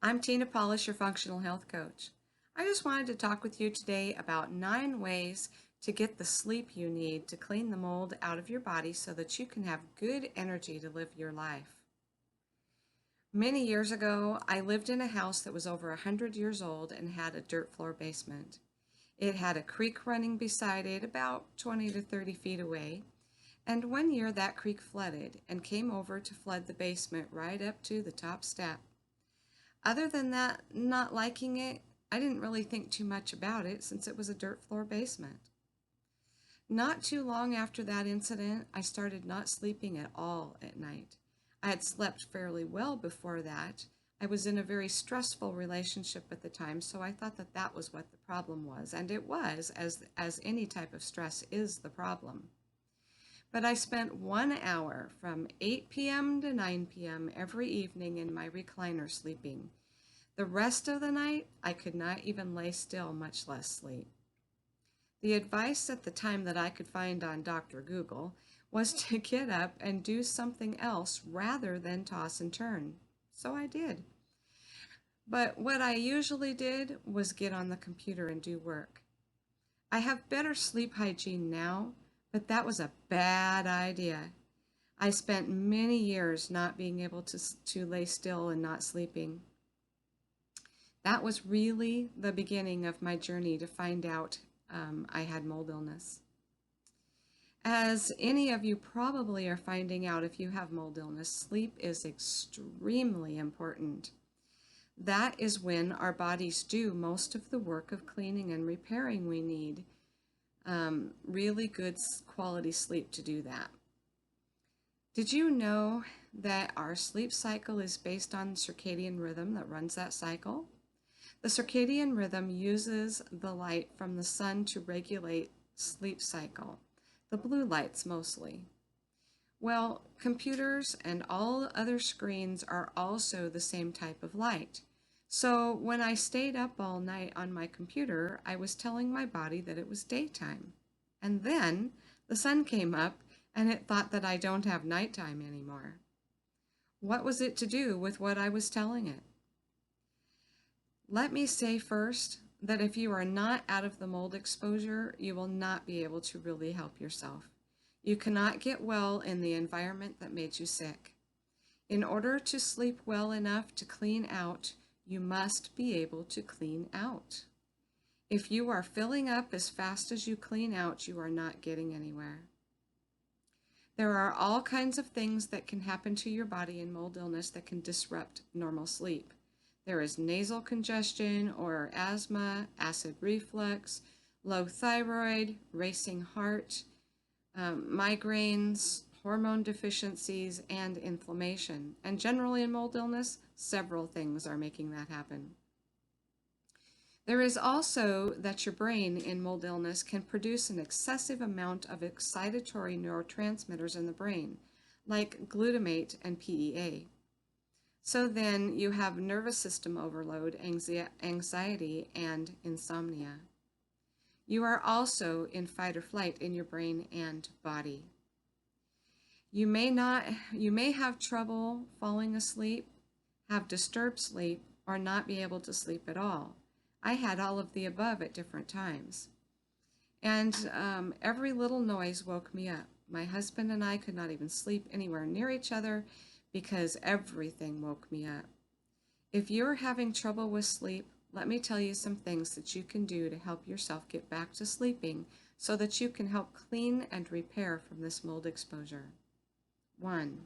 I'm Tina Polish, your functional health coach. I just wanted to talk with you today about 9 ways to get the sleep you need to clean the mold out of your body so that you can have good energy to live your life. Many years ago, I lived in a house that was over 100 years old and had a dirt floor basement. It had a creek running beside it about 20 to 30 feet away. And one year that creek flooded and came over to flood the basement right up to the top step. Other than that, not liking it, I didn't really think too much about it since it was a dirt floor basement. Not too long after that incident, I started not sleeping at all at night. I had slept fairly well before that. I was in a very stressful relationship at the time, so I thought that that was what the problem was, and it was, as any type of stress is the problem. But I spent 1 hour from 8 p.m. to 9 p.m. every evening in my recliner sleeping. The rest of the night, I could not even lay still, much less sleep. The advice at the time that I could find on Dr. Google was to get up and do something else rather than toss and turn. So I did. But what I usually did was get on the computer and do work. I have better sleep hygiene now, but that was a bad idea. I spent many years not being able to lay still and not sleeping. That was really the beginning of my journey to find out I had mold illness. As any of you probably are finding out if you have mold illness, sleep is extremely important. That is when our bodies do most of the work of cleaning and repairing we need. Really good quality sleep to do that. Did you know that our sleep cycle is based on circadian rhythm that runs that cycle? The circadian rhythm uses the light from the sun to regulate sleep cycle, the blue lights mostly. Well, computers and all other screens are also the same type of light. So when I stayed up all night on my computer, I was telling my body that it was daytime. And then the sun came up and it thought that I don't have nighttime anymore. What was it to do with what I was telling it? Let me say first that if you are not out of the mold exposure, you will not be able to really help yourself. You cannot get well in the environment that made you sick. In order to sleep well enough to clean out, you must be able to clean out. If you are filling up as fast as you clean out, you are not getting anywhere. There are all kinds of things that can happen to your body in mold illness that can disrupt normal sleep. There is nasal congestion or asthma, acid reflux, low thyroid, racing heart, migraines, hormone deficiencies, and inflammation. And generally in mold illness, several things are making that happen. There is also that your brain in mold illness can produce an excessive amount of excitatory neurotransmitters in the brain, like glutamate and PEA. So then you have nervous system overload, anxiety, and insomnia. You are also in fight or flight in your brain and body. You may have trouble falling asleep, have disturbed sleep, or not be able to sleep at all. I had all of the above at different times. And every little noise woke me up. My husband and I could not even sleep anywhere near each other because everything woke me up. If you're having trouble with sleep, let me tell you some things that you can do to help yourself get back to sleeping so that you can help clean and repair from this mold exposure. 1.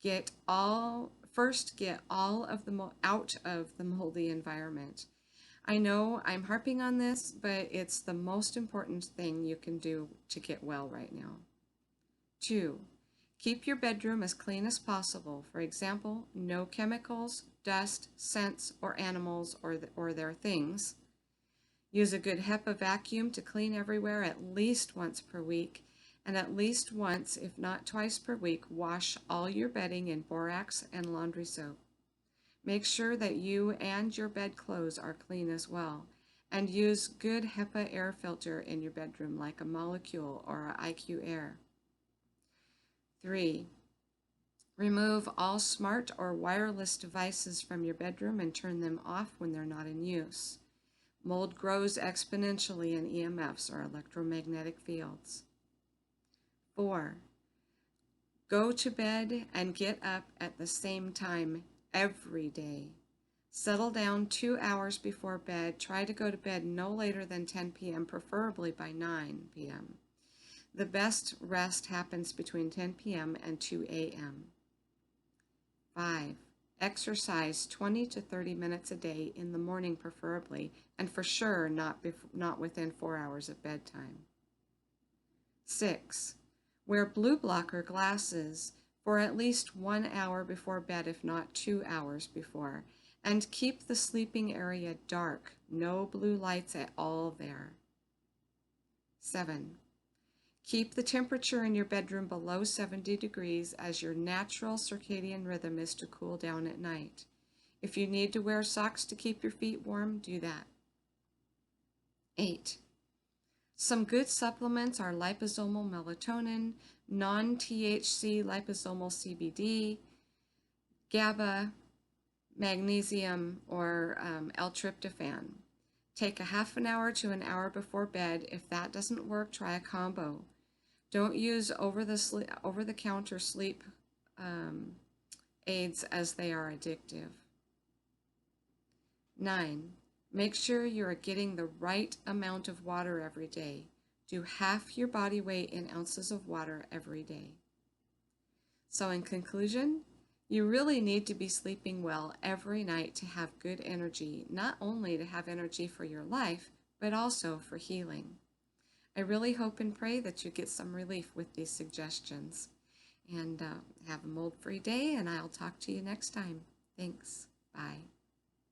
Get all of the out of the moldy environment. I know I'm harping on this, but it's the most important thing you can do to get well right now. 2. Keep your bedroom as clean as possible. For example, no chemicals, dust, scents, or animals or their things. Use a good HEPA vacuum to clean everywhere at least once per week, and at least once, if not twice per week, wash all your bedding in borax and laundry soap. Make sure that you and your bedclothes are clean as well, and use good HEPA air filter in your bedroom like a Molecule or a IQ Air. 3. Remove all smart or wireless devices from your bedroom and turn them off when they're not in use. Mold grows exponentially in EMFs, or electromagnetic fields. 4. Go to bed and get up at the same time every day. Settle down 2 hours before bed. Try to go to bed no later than 10 p.m., preferably by 9 p.m. The best rest happens between 10 p.m. and 2 a.m. 5. Exercise 20 to 30 minutes a day in the morning preferably, and for sure not within 4 hours of bedtime. 6. Wear blue blocker glasses for at least 1 hour before bed, if not 2 hours before, and keep the sleeping area dark. No blue lights at all there. 7. Keep the temperature in your bedroom below 70 degrees, as your natural circadian rhythm is to cool down at night. If you need to wear socks to keep your feet warm, do that. 8. Some good supplements are liposomal melatonin, non-THC liposomal CBD, GABA, magnesium, or L-tryptophan. Take a half an hour to an hour before bed. If that doesn't work, try a combo. Don't use over-the-counter sleep aids, as they are addictive. 9. Make sure you are getting the right amount of water every day. Do half your body weight in ounces of water every day. So in conclusion, you really need to be sleeping well every night to have good energy, not only to have energy for your life, but also for healing. I really hope and pray that you get some relief with these suggestions. And have a mold-free day, and I'll talk to you next time. Thanks.